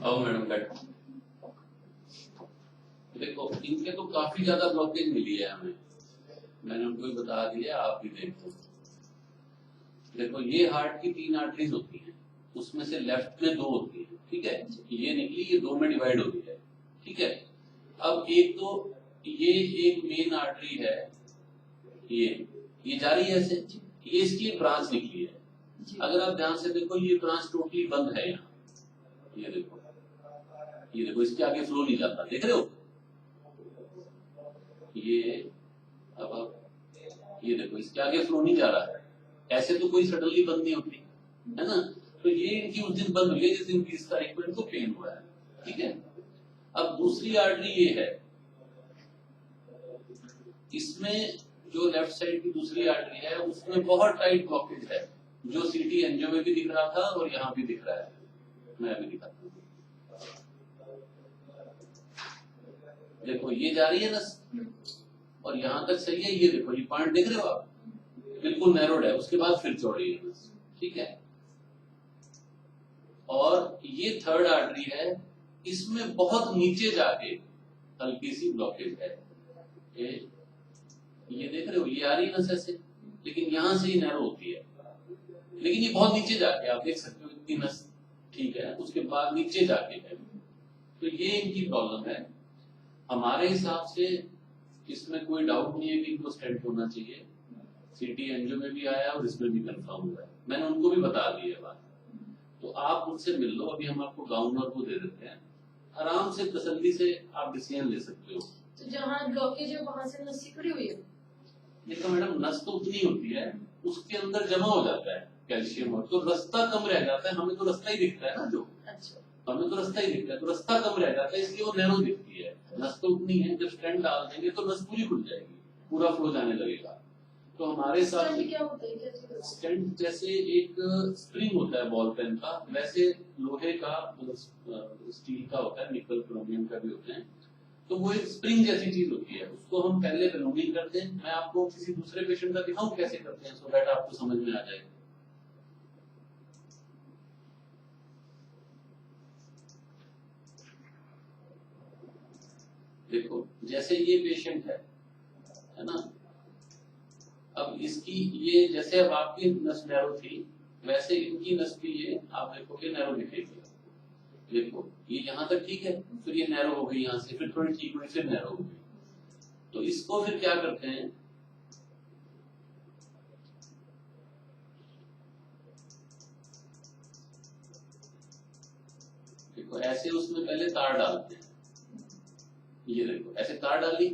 आओ मैडम बैठो। देखो इनके तो काफी ज्यादा ब्लॉकेज मिली है हमें, मैंने उनको भी बता दिया, आप भी देखो। देखो ये हार्ट की 3 आर्टरीज होती हैं, उसमें से लेफ्ट में 2 होती है, ठीक है, ये निकली, ये 2 में डिवाइड हो गई है, ठीक है। अब एक तो ये एक मेन आर्टरी है, ये जा रही है ऐसे, ये इसकी एक ब्रांच निकली है। अगर आप ध्यान से देखो ये ब्रांच टोटली बंद है यहाँ, ये देखो, ये देखो, इसके आगे फ्लो नहीं जाता, देख रहे हो ये। अब आप ये देखो, इसके आगे फ्लो नहीं जा रहा है, ऐसे तो कोई सडनली बंद नहीं होती है ना। तो ये इनकी उस दिन बंद हुई है जिस दिन 20 तारीख को इनको पेन हुआ है, ठीक है। अब दूसरी आर्टरी ये है, इसमें जो लेफ्ट साइड की दूसरी आर्टरी है उसमें बहुत टाइट ब्लॉकेज है, जो सीटी एंजियो में भी दिख रहा था और यहाँ भी दिख रहा है, मैं अभी दिखाता हूँ। देखो ये जा रही है नस और यहाँ तक सही है, ये देखो ये पॉइंट देख रहे हो आप, बिल्कुल नैरोड है, उसके बाद फिर चौड़ी है नस, ठीक है। और ये थर्ड आर्टरी है, इसमें बहुत नीचे जाके हल्की सी ब्लॉकेज है, ये देख रहे हो, ये आ रही है नस ऐसे, लेकिन यहाँ से ही नैरो होती है, लेकिन ये बहुत नीचे जाके आप देख सकते हो, इतनी नस ठीक है, उसके बाद नीचे जाके है, तो ये इनकी प्रॉब्लम है। हमारे हिसाब से इसमें कोई डाउट नहीं है कि इनको स्टेंट होना चाहिए, सीटी एंजियो में भी आया और इसमें भी कंफर्म हुआ है, मैंने उनको भी बता दी है बात। तो आप उनसे मिल लो, अभी हम आपको गाउनर को दे देते हैं, आराम से तसल्ली से आप डिसीजन ले सकते हो। तो जहाँ ब्लॉकेज है वहां से नस सिकुड़ी हुई है। देखो मैडम, नस तो उतनी होती है, उसके अंदर जमा हो जाता है कैल्शियम, और तो रास्ता कम रह जाता है, हमें तो रास्ता ही दिखता है ना, जो हमें तो रास्ता ही दिखता है, तो रास्ता कम रह जाता है, इसलिए वो नैरो दिखती है। नस तो उतनी है, जब स्टेंट डाल देंगे तो नस पूरी खुल जाएगी, पूरा फ्लो जाने लगेगा। तो हमारे साथ क्या होता है, स्टेंट जैसे एक स्प्रिंग होता है बॉल पेन का, वैसे लोहे का मतलब स्टील का होता है, निकल क्रोमियम का भी होते हैं, तो वो एक स्प्रिंग जैसी चीज होती है, उसको हम पहले बलूनिंग करते हैं। मैं आपको किसी दूसरे पेशेंट का दिखाऊं कैसे करते हैं, सो दैट आपको समझ में आ जाए। देखो जैसे ये पेशेंट है ना, अब इसकी ये जैसे अब आपकी नस नैरो थी, वैसे इनकी नस भी ये आप देखोगे नैरो दिखेगी। देखो ये यहाँ तक ठीक है, फिर ये नैरो हो गई, यहाँ से फिर थोड़ी ठीक हुई, फिर नैरो हो गई। तो इसको फिर क्या करते हैं, देखो ऐसे उसमें पहले तार डालते हैं, ये देखो ऐसे तार डाली,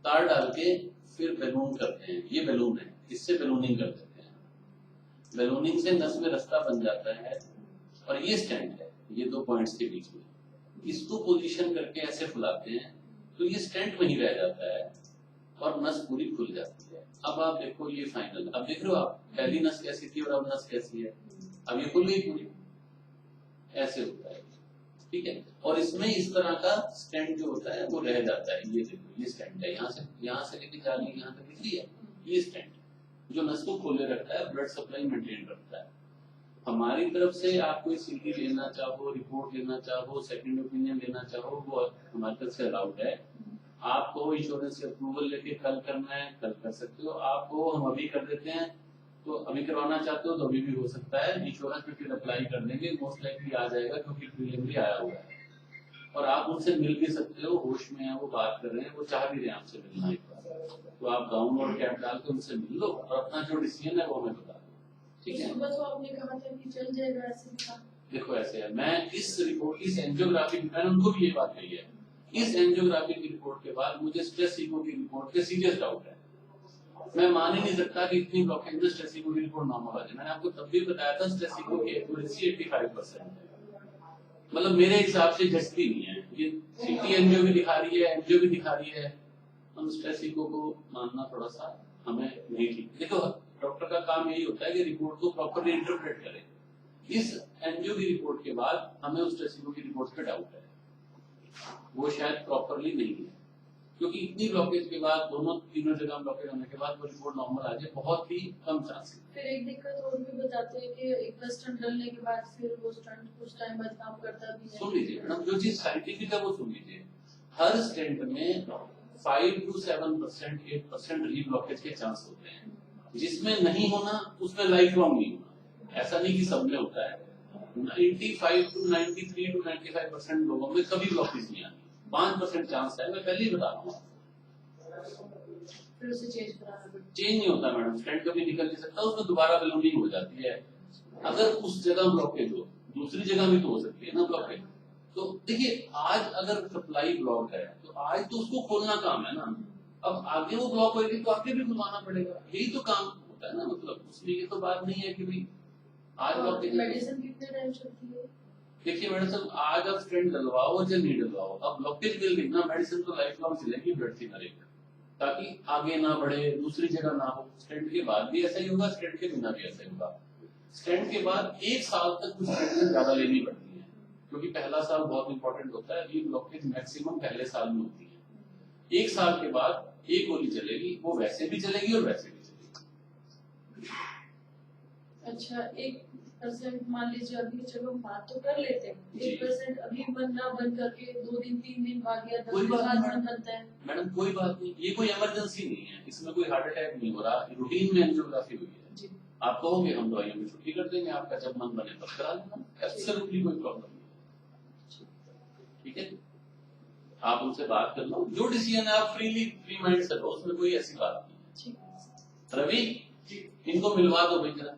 तार डाल के फिर बैलून करते हैं, ये बैलून है, इससे बैलूनिंग कर देते हैं, बैलूनिंग से नस में रास्ता बन जाता है, और ये स्टेंट है, ये 2 पॉइंट्स के बीच में, इसको पोजीशन करके ऐसे फुलाते हैं, तो ये स्टेंट वहीं रह जाता है और नस पूरी खुल जाती है। अब आप देखो ये फाइनल, अब देख रहे हो आप, पहली नस कैसी थी और अब नस कैसी है, अब ये खुल गई पूरी, ऐसे होता है, ठीक है। और इसमें इस तरह का स्टेंट जो होता है वो रह जाता है, ये देखो ये स्टेंट है, यहाँ से लेके जाली यहाँ तक दिख रही है, ये स्टेंट जो नस को खोले रखता है, ब्लड सप्लाई मेंटेन रखता है। हमारी तरफ से आप कोई सीटी लेना चाहो, रिपोर्ट लेना चाहो, सेकंड ओपिनियन लेना चाहो, वो हमारी तरफ से अलाउड है। आपको इंश्योरेंस से अप्रूवल लेके कल करना है, कल कर सकते हो, आपको हम अभी कर देते हैं, तो अभी करवाना चाहते हो तो अभी भी हो सकता है, इंश्योरेंस पे फिर अप्लाई कर देंगे, मोस्ट लाइकली आ जाएगा क्योंकि प्रीलिमिनरी आया हुआ है। और आप उनसे मिल भी सकते हो, होश में है, वो बात कर रहे हैं, वो चाह भी रहे हैं आपसे मिलना एक बार, तो आप गाउन और कैप डाल के उनसे मिल लो और अपना जो डिसीजन है वो हमें बता दो, ठीक है। सुबह तो आपने कहा था कि चल जाएगा, ऐसे देखो ऐसे है, मैं इस रिपोर्ट, इस एंजियोग्राफी, मैंने उनको भी ये बात कही है, इस एंजियोग्राफी की रिपोर्ट के बाद मुझे स्ट्रेस इको की रिपोर्ट पे सीरियस डाउट है। मैं मान ही नहीं सकता कि इतनी ब्लॉकेज में स्ट्रेस इको की रिपोर्ट नॉर्मल आ जाए। मैंने आपको तब भी बताया था स्ट्रेस इको की एक्यूरेसी 85% है, मतलब मेरे हिसाब से जस्ती नहीं है, ये सीटी एंजियो भी दिखा रही है, एंजियो भी दिखा रही है, हम स्ट्रेस इको को मानना थोड़ा सा हमें नहीं ठीक। देखो डॉक्टर का काम यही होता है कि रिपोर्ट को प्रॉपरली इंटरप्रेट करे। इस एंजियो की रिपोर्ट के बाद हमें उस स्ट्रेस इको की रिपोर्ट पे डाउट है, वो शायद प्रॉपरली नहीं है, क्योंकि इतनी ब्लॉकेज के बाद दोनों तीनों जगह ब्लॉकेज होने के बाद वो रिपोर्ट नॉर्मल आ जाए बहुत ही कम चांस है। फिर एक दिक्कत और भी बताते हैं कि एक बार स्टंट डलने के बाद फिर वो स्टंट कुछ टाइम बाद काम करता भी है। सुन लीजिए मैडम, जो चीज साइंटिफिक है वो सुन लीजिए। हर स्टेंट में 5 to 7%, 8% रीब्लॉकेज के चांस होते हैं। जिसमें नहीं होना उसमें लाइफ लॉन्ग नहीं होना, ऐसा नहीं कि सब में होता है। 95 to 93 to 95% लोगों में कभी ब्लॉकेज नहीं आती, 5% चांस है, मैं पहले ही बता रहा हूँ। फिर उसे चेंज कराना पड़ता चेंज नहीं होता मैडम, स्टेंट कभी निकल नहीं सकता, उसमें दोबारा बलूनिंग हो जाती है। अगर उस जगह ब्लॉकेज हो, दूसरी जगह भी तो हो सकती है ना ब्लॉकेज। तो देखिए आज अगर सप्लाई ब्लॉक है तो आज तो उसको खोलना काम है ना, अब आगे वो ब्लॉक होगी तो आगे भी खुलवाना पड़ेगा, यही तो काम होता है ना। मतलब उसमें ये तो बात नहीं है कि भाई आज है। ब्लॉकेज। मेडिसिन कितने टाइम चलती है? देखिए मैडम साहब, आज आप स्टेंट डलवाओ या नहीं डलवाओ, अब ब्लॉकेज मिल गई ना, मेडिसिन तो लाइफ लॉन्ग चलेगी ब्लड थिनर एक, ताकि आगे ना बढ़े, दूसरी जगह ना हो। स्टेंट के बाद भी ऐसा ही होगा, स्टेंट के बिना भी ऐसा ही होगा। स्टेंट के बाद 1 साल तक कुछ मेडिसिन ज्यादा लेनी पड़ती है, क्योंकि पहला साल बहुत इंपॉर्टेंट होता है। ये ब्लॉकेज मैक्सिमम पहले साल में होती है। 1 साल के बाद एक गोली चलेगी, वो वैसे भी चलेगी और वैसे भी चलेगी। अच्छा 1% मान लीजिए अभी चलो हम बात तो कर लेते हैं, जी। 1% अभी बनना बंद करके 2 दिन 3 दिन बाद गया 10 कोई दिन बात बाद नहीं बंद बनता है। मैडम, कोई बात नहीं, ये कोई इमरजेंसी नहीं है, इसमें कोई हार्ट अटैक नहीं हो रहा, रूटीन में एंजियोग्राफी हुई है। जी आप कहोगे हम दवाइयों में छुट्टी कर देंगे, आपका जब मन बने तब करा लेना, एब्सोल्युटली कोई प्रॉब्लम नहीं। ठीक है, आप उनसे बात कर लो, जो डिसीजन है आप फ्री माइंड से लो, उसमें कोई ऐसी बात नहीं है। ठीक है। रवि, इनको मिलवा दो भैया।